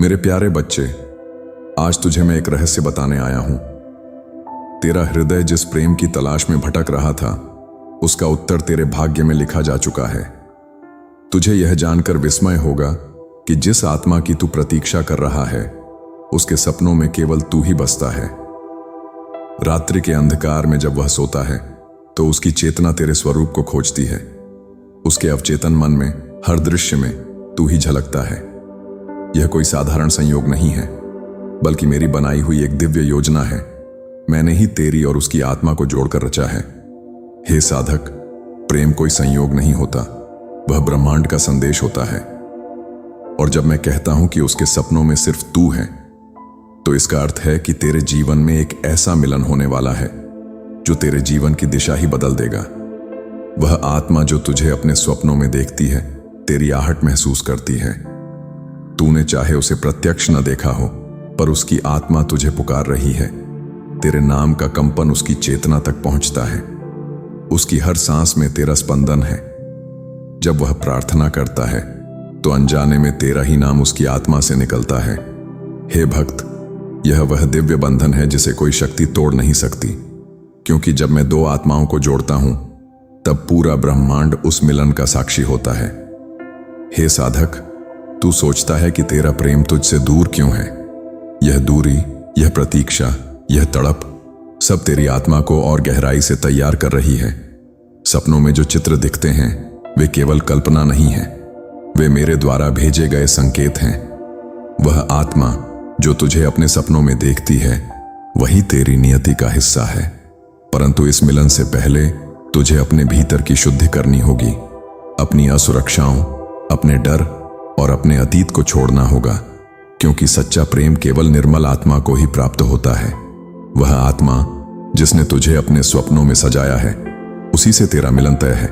मेरे प्यारे बच्चे, आज तुझे मैं एक रहस्य बताने आया हूं। तेरा हृदय जिस प्रेम की तलाश में भटक रहा था, उसका उत्तर तेरे भाग्य में लिखा जा चुका है। तुझे यह जानकर विस्मय होगा कि जिस आत्मा की तू प्रतीक्षा कर रहा है, उसके सपनों में केवल तू ही बसता है। रात्रि के अंधकार में जब वह सोता है, तो उसकी चेतना तेरे स्वरूप को खोजती है। उसके अवचेतन मन में हर दृश्य में तू ही झलकता है। यह कोई साधारण संयोग नहीं है, बल्कि मेरी बनाई हुई एक दिव्य योजना है। मैंने ही तेरी और उसकी आत्मा को जोड़कर रचा है। हे साधक, प्रेम कोई संयोग नहीं होता, वह ब्रह्मांड का संदेश होता है। और जब मैं कहता हूं कि उसके सपनों में सिर्फ तू है, तो इसका अर्थ है कि तेरे जीवन में एक ऐसा मिलन होने वाला है जो तेरे जीवन की दिशा ही बदल देगा। वह आत्मा जो तुझे अपने स्वप्नों में देखती है, तेरी आहट महसूस करती है। तूने चाहे उसे प्रत्यक्ष न देखा हो, पर उसकी आत्मा तुझे पुकार रही है। तेरे नाम का कंपन उसकी चेतना तक पहुंचता है। उसकी हर सांस में तेरा स्पंदन है। जब वह प्रार्थना करता है, तो अनजाने में तेरा ही नाम उसकी आत्मा से निकलता है। हे भक्त, यह वह दिव्य बंधन है जिसे कोई शक्ति तोड़ नहीं सकती, क्योंकि जब मैं दो आत्माओं को जोड़ता हूं, तब पूरा ब्रह्मांड उस मिलन का साक्षी होता है। हे साधक, तू सोचता है कि तेरा प्रेम तुझसे दूर क्यों है। यह दूरी, यह प्रतीक्षा, यह तड़प सब तेरी आत्मा को और गहराई से तैयार कर रही है। सपनों में जो चित्र दिखते हैं, वे केवल कल्पना नहीं है, वे मेरे द्वारा भेजे गए संकेत हैं। वह आत्मा जो तुझे अपने सपनों में देखती है, वही तेरी नियति का हिस्सा है। परंतु इस मिलन से पहले तुझे अपने भीतर की शुद्धि करनी होगी। अपनी असुरक्षाओं, अपने डर और अपने अतीत को छोड़ना होगा, क्योंकि सच्चा प्रेम केवल निर्मल आत्मा को ही प्राप्त होता है। वह आत्मा जिसने तुझे अपने स्वप्नों में सजाया है, उसी से तेरा मिलन तय है।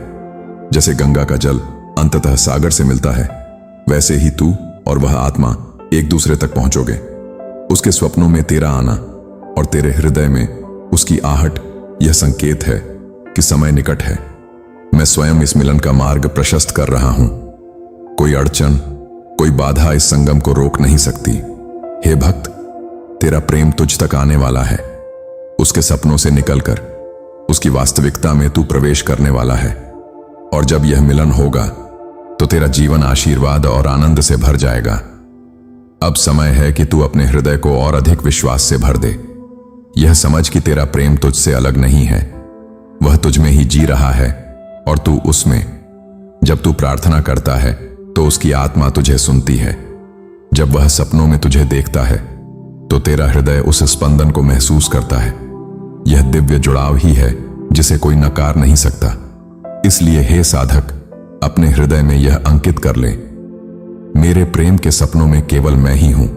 जैसे गंगा का जल अंततः सागर से मिलता है, वैसे ही तू और वह आत्मा एक दूसरे तक पहुंचोगे। उसके स्वप्नों में तेरा आना और तेरे हृदय में उसकी आहट, यह संकेत है कि समय निकट है। मैं स्वयं इस मिलन का मार्ग प्रशस्त कर रहा हूं। कोई अड़चन, कोई बाधा इस संगम को रोक नहीं सकती। हे भक्त, तेरा प्रेम तुझ तक आने वाला है। उसके सपनों से निकलकर उसकी वास्तविकता में तू प्रवेश करने वाला है। और जब यह मिलन होगा, तो तेरा जीवन आशीर्वाद और आनंद से भर जाएगा। अब समय है कि तू अपने हृदय को और अधिक विश्वास से भर दे। यह समझ कि तेरा प्रेम तुझसे अलग नहीं है, वह तुझ में ही जी रहा है और तू उसमें। जब तू प्रार्थना करता है, तो उसकी आत्मा तुझे सुनती है। जब वह सपनों में तुझे देखता है, तो तेरा हृदय उस स्पंदन को महसूस करता है। यह दिव्य जुड़ाव ही है जिसे कोई नकार नहीं सकता। इसलिए हे साधक, अपने हृदय में यह अंकित कर ले, मेरे प्रेम के सपनों में केवल मैं ही हूं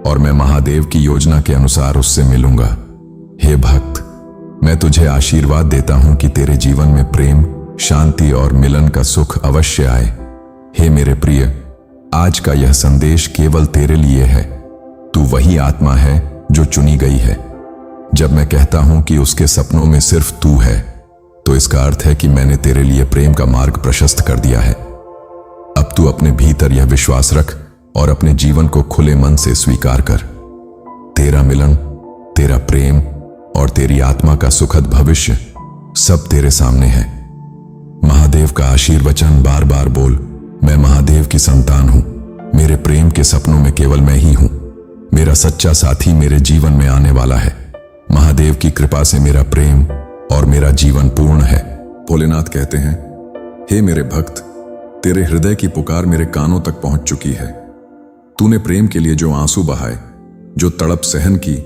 और मैं महादेव की योजना के अनुसार उससे मिलूंगा। हे भक्त, मैं तुझे आशीर्वाद देता हूं कि तेरे जीवन में प्रेम, शांति और मिलन का सुख अवश्य आए। हे मेरे प्रिय, आज का यह संदेश केवल तेरे लिए है। तू वही आत्मा है जो चुनी गई है। जब मैं कहता हूं कि उसके सपनों में सिर्फ तू है, तो इसका अर्थ है कि मैंने तेरे लिए प्रेम का मार्ग प्रशस्त कर दिया है। अब तू अपने भीतर यह विश्वास रख और अपने जीवन को खुले मन से स्वीकार कर। तेरा मिलन, तेरा प्रेम और तेरी आत्मा का सुखद भविष्य सब तेरे सामने है। महादेव का आशीर्वचन बार बार बोल, मैं महादेव की संतान हूं। मेरे प्रेम के सपनों में केवल मैं ही हूं। मेरा सच्चा साथी मेरे जीवन में आने वाला है। महादेव की कृपा से मेरा प्रेम और मेरा जीवन पूर्ण है। भोलेनाथ कहते हैं, हे मेरे भक्त, तेरे हृदय की पुकार मेरे कानों तक पहुंच चुकी है। तूने प्रेम के लिए जो आंसू बहाए, जो तड़प सहन की,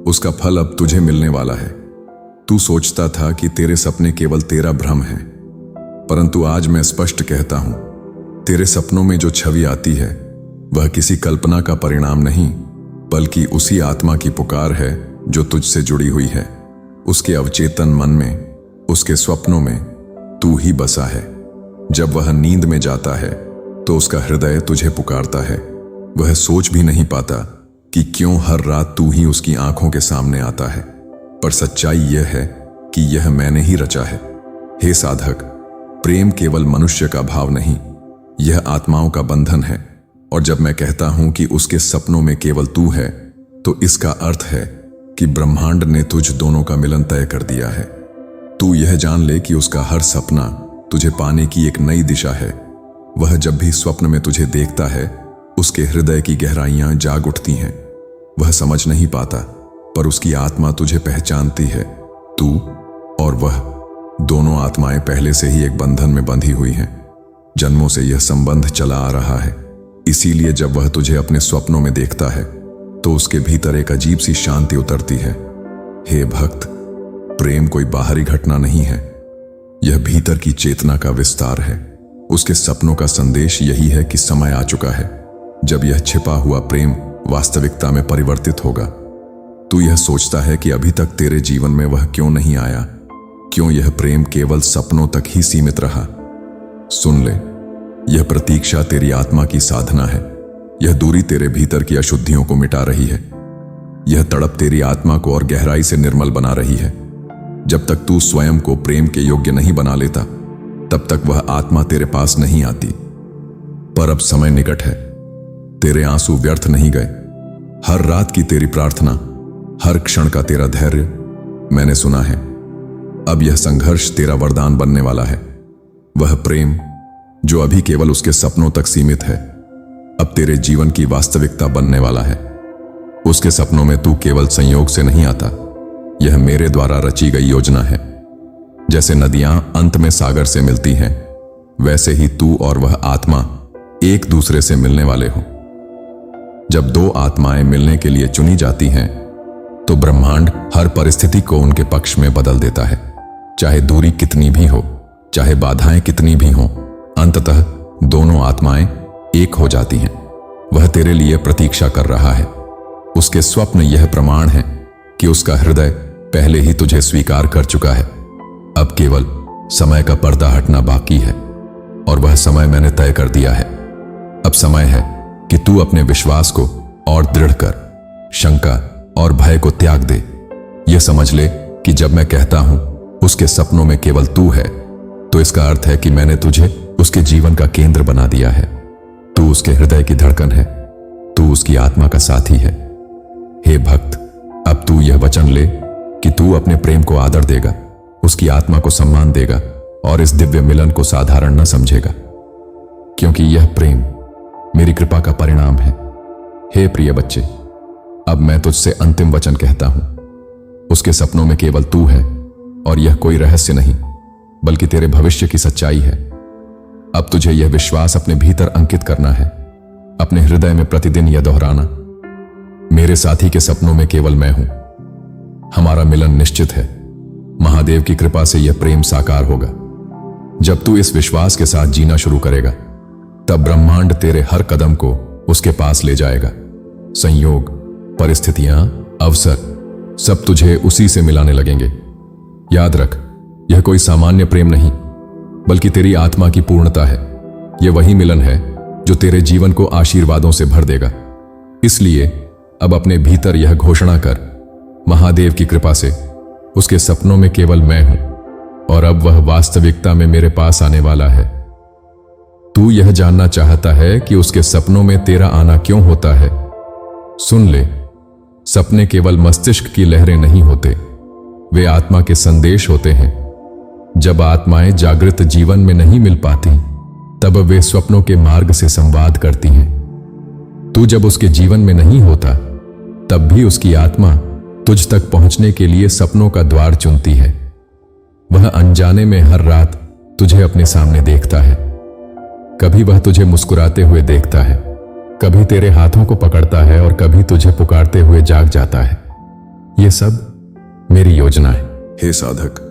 उसका फल अब तुझे मिलने वाला है। तू सोचता था कि तेरे सपने केवल तेरा भ्रम है, परंतु आज मैं स्पष्ट कहता हूं, तेरे सपनों में जो छवि आती है, वह किसी कल्पना का परिणाम नहीं, बल्कि उसी आत्मा की पुकार है जो तुझसे जुड़ी हुई है। उसके अवचेतन मन में, उसके स्वप्नों में तू ही बसा है। जब वह नींद में जाता है, तो उसका हृदय तुझे पुकारता है। वह सोच भी नहीं पाता कि क्यों हर रात तू ही उसकी आंखों के सामने आता है, पर सच्चाई यह है कि यह मैंने ही रचा है। हे साधक, प्रेम केवल मनुष्य का भाव नहीं, यह आत्माओं का बंधन है। और जब मैं कहता हूं कि उसके सपनों में केवल तू है, तो इसका अर्थ है कि ब्रह्मांड ने तुझ दोनों का मिलन तय कर दिया है। तू यह जान ले कि उसका हर सपना तुझे पाने की एक नई दिशा है। वह जब भी स्वप्न में तुझे देखता है, उसके हृदय की गहराइयां जाग उठती हैं। वह समझ नहीं पाता, पर उसकी आत्मा तुझे पहचानती है। तू और वह दोनों आत्माएं पहले से ही एक बंधन में बंधी हुई हैं। जन्मों से यह संबंध चला आ रहा है। इसीलिए जब वह तुझे अपने स्वप्नों में देखता है, तो उसके भीतर एक अजीब सी शांति उतरती है। हे भक्त, प्रेम कोई बाहरी घटना नहीं है, यह भीतर की चेतना का विस्तार है। उसके सपनों का संदेश यही है कि समय आ चुका है जब यह छिपा हुआ प्रेम वास्तविकता में परिवर्तित होगा। तू यह सोचता है कि अभी तक तेरे जीवन में वह क्यों नहीं आया, क्यों यह प्रेम केवल सपनों तक ही सीमित रहा। सुन ले, यह प्रतीक्षा तेरी आत्मा की साधना है। यह दूरी तेरे भीतर की अशुद्धियों को मिटा रही है। यह तड़प तेरी आत्मा को और गहराई से निर्मल बना रही है। जब तक तू स्वयं को प्रेम के योग्य नहीं बना लेता, तब तक वह आत्मा तेरे पास नहीं आती। पर अब समय निकट है। तेरे आंसू व्यर्थ नहीं गए। हर रात की तेरी प्रार्थना, हर क्षण का तेरा धैर्य मैंने सुना है। अब यह संघर्ष तेरा वरदान बनने वाला है। वह प्रेम जो अभी केवल उसके सपनों तक सीमित है, अब तेरे जीवन की वास्तविकता बनने वाला है। उसके सपनों में तू केवल संयोग से नहीं आता, यह मेरे द्वारा रची गई योजना है। जैसे नदियां अंत में सागर से मिलती हैं, वैसे ही तू और वह आत्मा एक दूसरे से मिलने वाले हो। जब दो आत्माएं मिलने के लिए चुनी जाती हैं, तो ब्रह्मांड हर परिस्थिति को उनके पक्ष में बदल देता है। चाहे दूरी कितनी भी हो, चाहे बाधाएं कितनी भी हों, अंततः दोनों आत्माएं एक हो जाती हैं। वह तेरे लिए प्रतीक्षा कर रहा है। उसके स्वप्न यह प्रमाण है कि उसका हृदय पहले ही तुझे स्वीकार कर चुका है। अब केवल समय का पर्दा हटना बाकी है, और वह समय मैंने तय कर दिया है। अब समय है कि तू अपने विश्वास को और दृढ़ कर, शंका और भय को त्याग दे। यह समझ ले कि जब मैं कहता हूं उसके सपनों में केवल तू है, तो इसका अर्थ है कि मैंने तुझे उसके जीवन का केंद्र बना दिया है। तू उसके हृदय की धड़कन है, तू उसकी आत्मा का साथी है। हे भक्त, अब तू यह वचन ले कि तू अपने प्रेम को आदर देगा, उसकी आत्मा को सम्मान देगा और इस दिव्य मिलन को साधारण न समझेगा, क्योंकि यह प्रेम मेरी कृपा का परिणाम है। हे प्रिय बच्चे, अब मैं तुझसे अंतिम वचन कहता हूं। उसके सपनों में केवल तू है, और यह कोई रहस्य नहीं, बल्कि तेरे भविष्य की सच्चाई है। अब तुझे यह विश्वास अपने भीतर अंकित करना है, अपने हृदय में प्रतिदिन यह दोहराना, मेरे साथी के सपनों में केवल मैं हूं। हमारा मिलन निश्चित है। महादेव की कृपा से यह प्रेम साकार होगा। जब तू इस विश्वास के साथ जीना शुरू करेगा, तब ब्रह्मांड तेरे हर कदम को उसके पास ले जाएगा। संयोग, परिस्थितियां, अवसर सब तुझे उसी से मिलाने लगेंगे। याद रख, यह कोई सामान्य प्रेम नहीं, बल्कि तेरी आत्मा की पूर्णता है। यह वही मिलन है जो तेरे जीवन को आशीर्वादों से भर देगा। इसलिए अब अपने भीतर यह घोषणा कर, महादेव की कृपा से उसके सपनों में केवल मैं हूं, और अब वह वास्तविकता में मेरे पास आने वाला है। तू यह जानना चाहता है कि उसके सपनों में तेरा आना क्यों होता है? सुन ले, सपने केवल मस्तिष्क की लहरें नहीं होते, वे आत्मा के संदेश होते हैं। जब आत्माएं जागृत जीवन में नहीं मिल पाती, तब वे स्वप्नों के मार्ग से संवाद करती हैं। तू जब उसके जीवन में नहीं होता, तब भी उसकी आत्मा तुझ तक पहुंचने के लिए सपनों का द्वार चुनती है। वह अनजाने में हर रात तुझे अपने सामने देखता है। कभी वह तुझे मुस्कुराते हुए देखता है, कभी तेरे हाथों को पकड़ता है, और कभी तुझे पुकारते हुए जाग जाता है। यह सब मेरी योजना है। हे साधक,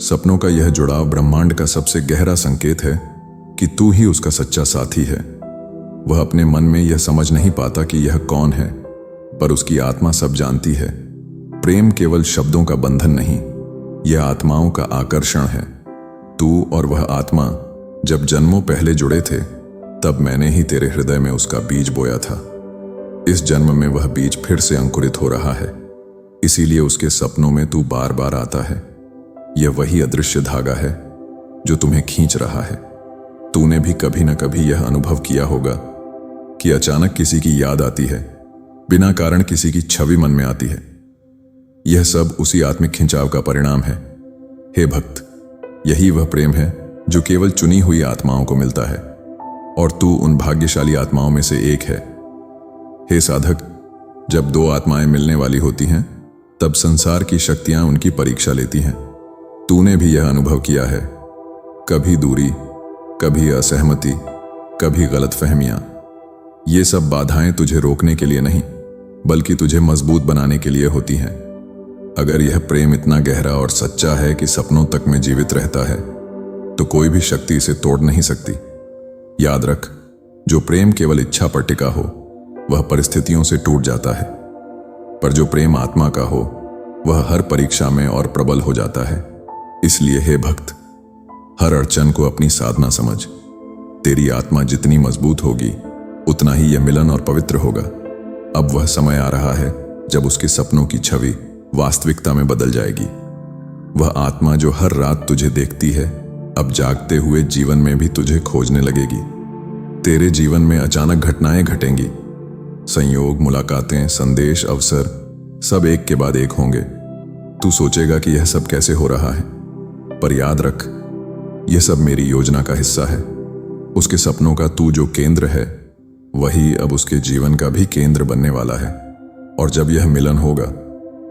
सपनों का यह जुड़ाव ब्रह्मांड का सबसे गहरा संकेत है कि तू ही उसका सच्चा साथी है। वह अपने मन में यह समझ नहीं पाता कि यह कौन है, पर उसकी आत्मा सब जानती है। प्रेम केवल शब्दों का बंधन नहीं, यह आत्माओं का आकर्षण है। तू और वह आत्मा जब जन्मों पहले जुड़े थे, तब मैंने ही तेरे हृदय में उसका बीज बोया था। इस जन्म में वह बीज फिर से अंकुरित हो रहा है। इसीलिए उसके सपनों में तू बार बार आता है। यह वही अदृश्य धागा है जो तुम्हें खींच रहा है। तूने भी कभी न कभी यह अनुभव किया होगा कि अचानक किसी की याद आती है, बिना कारण किसी की छवि मन में आती है। यह सब उसी आत्मिक खिंचाव का परिणाम है। हे भक्त, यही वह प्रेम है जो केवल चुनी हुई आत्माओं को मिलता है, और तू उन भाग्यशाली आत्माओं में से एक है। हे साधक, जब दो आत्माएं मिलने वाली होती हैं, तब संसार की शक्तियां उनकी परीक्षा लेती हैं। तूने भी यह अनुभव किया है, कभी दूरी, कभी असहमति, कभी गलतफहमियां। ये सब बाधाएं तुझे रोकने के लिए नहीं, बल्कि तुझे मजबूत बनाने के लिए होती हैं। अगर यह प्रेम इतना गहरा और सच्चा है कि सपनों तक में जीवित रहता है, तो कोई भी शक्ति इसे तोड़ नहीं सकती। याद रख, जो प्रेम केवल इच्छा पर टिका हो, वह परिस्थितियों से टूट जाता है, पर जो प्रेम आत्मा का हो, वह हर परीक्षा में और प्रबल हो जाता है। इसलिए हे भक्त, हर अड़चन को अपनी साधना समझ। तेरी आत्मा जितनी मजबूत होगी, उतना ही यह मिलन और पवित्र होगा। अब वह समय आ रहा है जब उसके सपनों की छवि वास्तविकता में बदल जाएगी। वह आत्मा जो हर रात तुझे देखती है, अब जागते हुए जीवन में भी तुझे खोजने लगेगी। तेरे जीवन में अचानक घटनाएं घटेंगी, संयोग, मुलाकातें, संदेश, अवसर, सब एक के बाद एक होंगे। तू सोचेगा कि यह सब कैसे हो रहा है, पर याद रख, यह सब मेरी योजना का हिस्सा है। उसके सपनों का तू जो केंद्र है, वही अब उसके जीवन का भी केंद्र बनने वाला है। और जब यह मिलन होगा,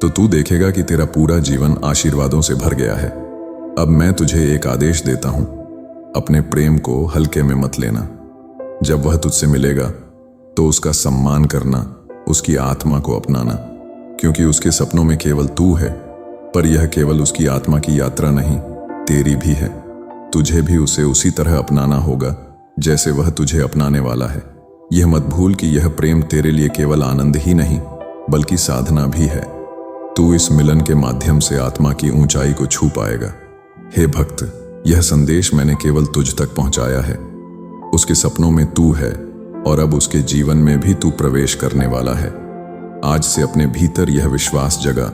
तो तू देखेगा कि तेरा पूरा जीवन आशीर्वादों से भर गया है। अब मैं तुझे एक आदेश देता हूं, अपने प्रेम को हल्के में मत लेना। जब वह तुझसे मिलेगा, तो उसका सम्मान करना, उसकी आत्मा को अपनाना, क्योंकि उसके सपनों में केवल तू है। पर यह केवल उसकी आत्मा की यात्रा नहीं, तेरी भी है। तुझे भी उसे उसी तरह अपनाना होगा जैसे वह तुझे अपनाने वाला है। यह मत भूल कि यह प्रेम तेरे लिए केवल आनंद ही नहीं, बल्कि साधना भी है। तू इस मिलन के माध्यम से आत्मा की ऊंचाई को छू पाएगा। हे भक्त, यह संदेश मैंने केवल तुझ तक पहुंचाया है। उसके सपनों में तू है, और अब उसके जीवन में भी तू प्रवेश करने वाला है। आज से अपने भीतर यह विश्वास जगा,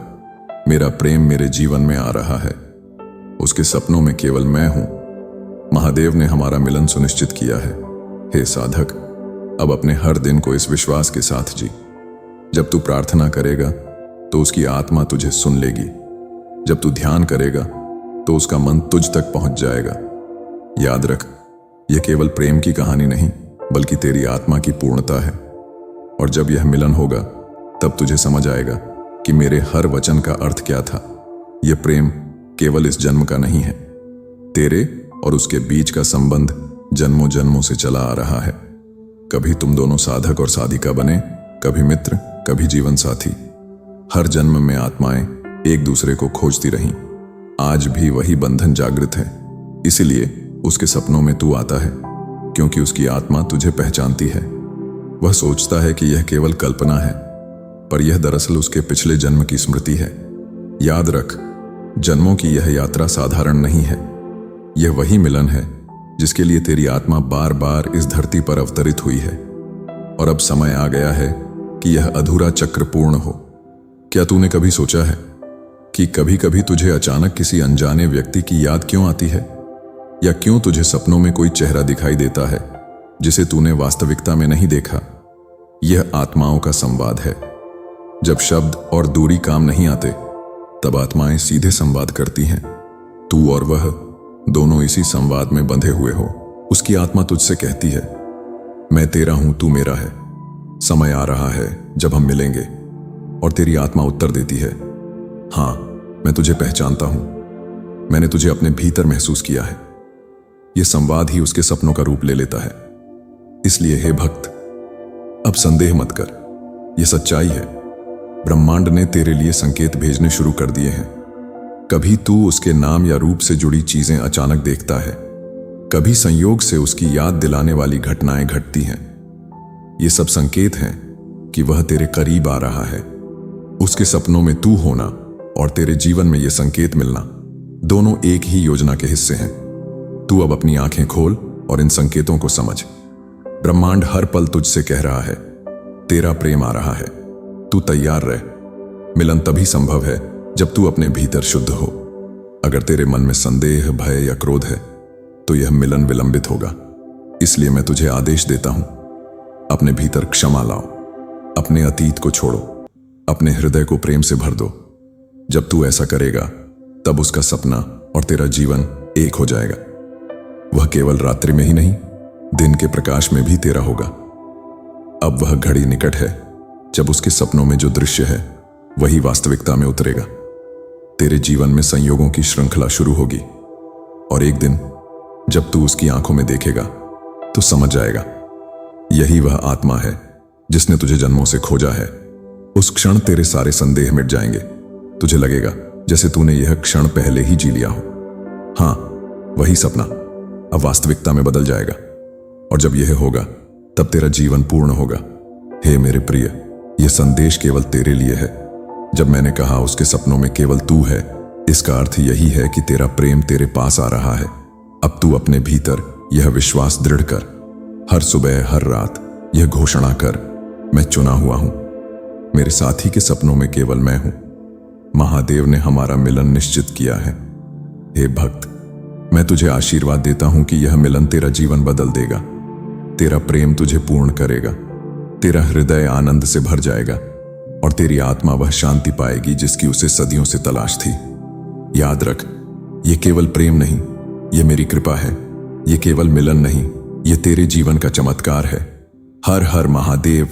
मेरा प्रेम मेरे जीवन में आ रहा है। उसके सपनों में केवल मैं हूं। महादेव ने हमारा मिलन सुनिश्चित किया है। हे साधक, अब अपने हर दिन को इस विश्वास के साथ जी। जब तू प्रार्थना करेगा, तो उसकी आत्मा तुझे सुन लेगी। जब तू ध्यान करेगा, तो उसका मन तुझ तक पहुंच जाएगा। याद रख, यह केवल प्रेम की कहानी नहीं, बल्कि तेरी आत्मा की पूर्णता है। और जब यह मिलन होगा, तब तुझे समझ आएगा कि मेरे हर वचन का अर्थ क्या था। यह प्रेम केवल इस जन्म का नहीं है, तेरे और उसके बीच का संबंध जन्मों जन्मों से चला आ रहा है। कभी तुम दोनों साधक और साधिका बने, कभी मित्र, कभी जीवन साथी। हर जन्म में आत्माएं एक दूसरे को खोजती रहीं। आज भी वही बंधन जागृत है। इसीलिए उसके सपनों में तू आता है, क्योंकि उसकी आत्मा तुझे पहचानती है। वह सोचता है कि यह केवल कल्पना है, पर यह दरअसल उसके पिछले जन्म की स्मृति है। याद रख, जन्मों की यह यात्रा साधारण नहीं है। यह वही मिलन है जिसके लिए तेरी आत्मा बार बार इस धरती पर अवतरित हुई है। और अब समय आ गया है कि यह अधूरा चक्र पूर्ण हो। क्या तूने कभी सोचा है कि कभी कभी तुझे अचानक किसी अनजाने व्यक्ति की याद क्यों आती है, या क्यों तुझे सपनों में कोई चेहरा दिखाई देता है जिसे तूने वास्तविकता में नहीं देखा? यह आत्माओं का संवाद है। जब शब्द और दूरी काम नहीं आते, तब आत्माएं सीधे संवाद करती हैं। तू और वह दोनों इसी संवाद में बंधे हुए हो। उसकी आत्मा तुझसे कहती है, मैं तेरा हूं, तू मेरा है। समय आ रहा है जब हम मिलेंगे। और तेरी आत्मा उत्तर देती है, हां, मैं तुझे पहचानता हूं, मैंने तुझे अपने भीतर महसूस किया है। यह संवाद ही उसके सपनों का रूप ले लेता है। इसलिए हे भक्त, अब संदेह मत कर, यह सच्चाई है। ब्रह्मांड ने तेरे लिए संकेत भेजने शुरू कर दिए हैं। कभी तू उसके नाम या रूप से जुड़ी चीजें अचानक देखता है, कभी संयोग से उसकी याद दिलाने वाली घटनाएं घटती हैं। ये सब संकेत हैं कि वह तेरे करीब आ रहा है। उसके सपनों में तू होना और तेरे जीवन में ये संकेत मिलना, दोनों एक ही योजना के हिस्से हैं। तू अब अपनी आंखें खोल और इन संकेतों को समझ। ब्रह्मांड हर पल तुझसे कह रहा है, तेरा प्रेम आ रहा है, तू तैयार रह। मिलन तभी संभव है जब तू अपने भीतर शुद्ध हो। अगर तेरे मन में संदेह, भय या क्रोध है, तो यह मिलन विलंबित होगा। इसलिए मैं तुझे आदेश देता हूं, अपने भीतर क्षमा लाओ, अपने अतीत को छोड़ो, अपने हृदय को प्रेम से भर दो। जब तू ऐसा करेगा तब उसका सपना और तेरा जीवन एक हो जाएगा। वह केवल रात्रि में ही नहीं, दिन के प्रकाश में भी तेरा होगा। अब वह घड़ी निकट है जब उसके सपनों में जो दृश्य है वही वास्तविकता में उतरेगा। तेरे जीवन में संयोगों की श्रृंखला शुरू होगी और एक दिन जब तू उसकी आंखों में देखेगा तो समझ जाएगा यही वह आत्मा है जिसने तुझे जन्मों से खोजा है। उस क्षण तेरे सारे संदेह मिट जाएंगे। तुझे लगेगा जैसे तूने यह क्षण पहले ही जी लिया हो। हाँ, वही सपना अब वास्तविकता में बदल जाएगा और जब यह होगा तब तेरा जीवन पूर्ण होगा। हे मेरे प्रिय, यह संदेश केवल तेरे लिए है। जब मैंने कहा उसके सपनों में केवल तू है, इसका अर्थ यही है कि तेरा प्रेम तेरे पास आ रहा है। अब तू अपने भीतर यह विश्वास दृढ़ कर, हर सुबह हर रात यह घोषणा कर, मैं चुना हुआ हूं। मेरे साथी के सपनों में केवल मैं हूं। महादेव ने हमारा मिलन निश्चित किया है। हे भक्त, मैं तुझे आशीर्वाद देता हूं कि यह मिलन तेरा जीवन बदल देगा। तेरा प्रेम तुझे पूर्ण करेगा, तेरा हृदय आनंद से भर जाएगा और तेरी आत्मा वह शांति पाएगी जिसकी उसे सदियों से तलाश थी। याद रख, यह केवल प्रेम नहीं, यह मेरी कृपा है। यह केवल मिलन नहीं, यह तेरे जीवन का चमत्कार है। हर हर महादेव।